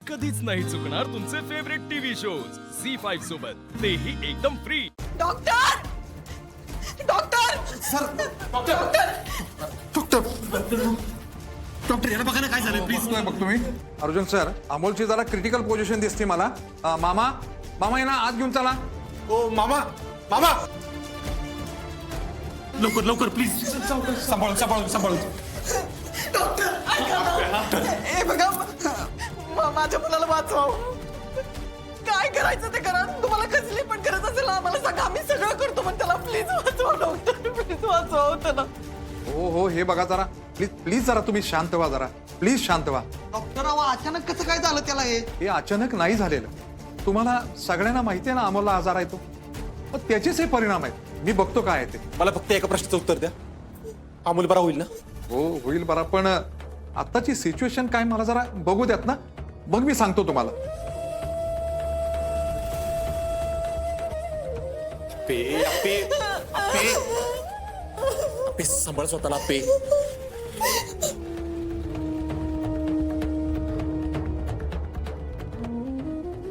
कधीच नाही चुकणार तुमचे फेवरेट टीव्ही शोज झी5 सोबत, तेही एकदम free. Doctor doctor sir doctor doctor doctor याला बघा ना काय झालं प्लीज. बघतो मी. अर्जुन सर, अमोलची जरा क्रिटिकल पोझिशन दिसते मला. मामा मामा यांना आत घेऊन चला. ओ मामा मामा लवकर लवकर प्लीज. सांभाळून सांभाळून सांभाळून. ए बघा माझ्या मुलाला वाचवा. काय करायचं ते करा. तुम्हाला कसली पण गरज असेल आम्हाला सांगा, आम्ही सगळं करतो. पण त्याला प्लीज वाचवा डॉक्टर, प्लीज वाचवा त्याला. हो हो, हे बघा जरा प्लीज प्लीज, जरा तुम्ही शांत व्हा, जरा प्लीज शांत व्हा. डॉक्टर अचानक कसं काय झालं त्याला? हे अचानक नाही झालेलं. तुम्हाला सगळ्यांना माहिती आहे ना अमोलला आजार आहे तो. मग त्याचेच हे परिणाम आहेत. मी बघतो काय आहे ते. मला फक्त एका प्रश्नाचं उत्तर द्या. अमोल बरा होईल ना? हो होईल बरा, पण आत्ताची सिच्युएशन काय मला जरा बघू द्यात ना, मग मी सांगतो तुम्हाला. पे पे पे पे सांभाळ स्वतःला पे.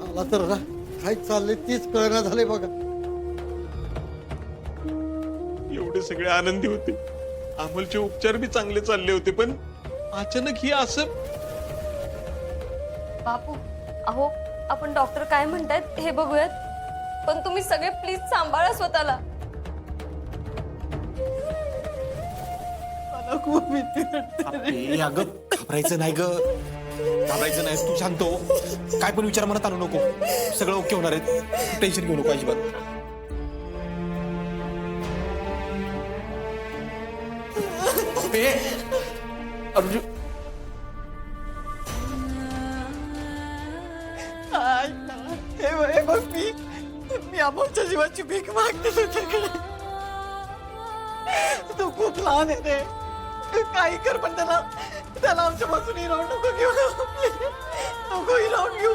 मला तर ना काय चाललंय तेच कळना झाले बघा. एवढे सगळे आनंदी होते, अमोलचे उपचार बी चांगले चालले होते, पण अचानक ही असं. बापू, अहो आपण डॉक्टर काय म्हणतायत हे बघूयात, पण तुम्ही सगळे प्लीज सांभाळा स्वतःला. मला खूप भीती वाटते. पे अगं घाबरायचं नाही ग, घाबरायचं नाही. तू शांत हो. काय पण विचार मनात आणू नको. सगळं ओके होणार आहे. टेन्शन घेऊ नको अजिबात. पे अर्जुन हे बघ मी अमोलच्या जीवाची भीक मागते तुझ्याकडे. तू खूप लहान आहे रे. काही कर पण त्याला आमच्या बाजूने हिरावून नको घेऊ. नको हिरावून घेऊ.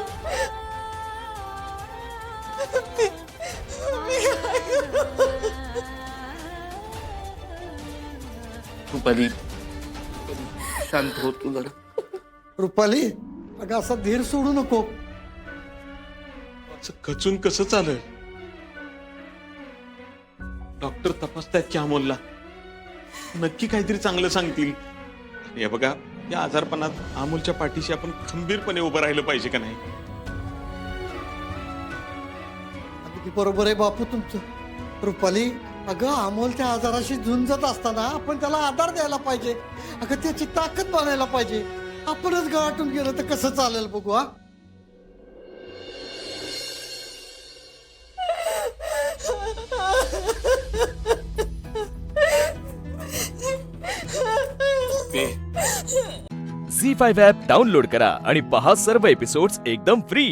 मी काय करू? रुपाली शांत हो तू जरा. रुपाली अगं असा धीर सोडू नको. असं खचून कसं चालेल? डॉक्टर तपासतायत की अमोलला, नक्की काहीतरी चांगलं सांगतील. हे बघा, या आजारपणात अमोलच्या पाठीशी आपण खंबीरपणे उभं राहिलं पाहिजे का नाही? अगदी बरोबर आहे बापू तुमचं. रुपाली अगं अमोल त्या आजाराशी झुंजत असताना आपण त्याला आधार द्यायला पाहिजे. अगं त्याची ताकद बनायला पाहिजे. आपणच गाठून गेलं तर कसं चालेल बघू. हा झी5 ॲप डाउनलोड करा आणि पहा सर्व एपिसोड्स एकदम फ्री।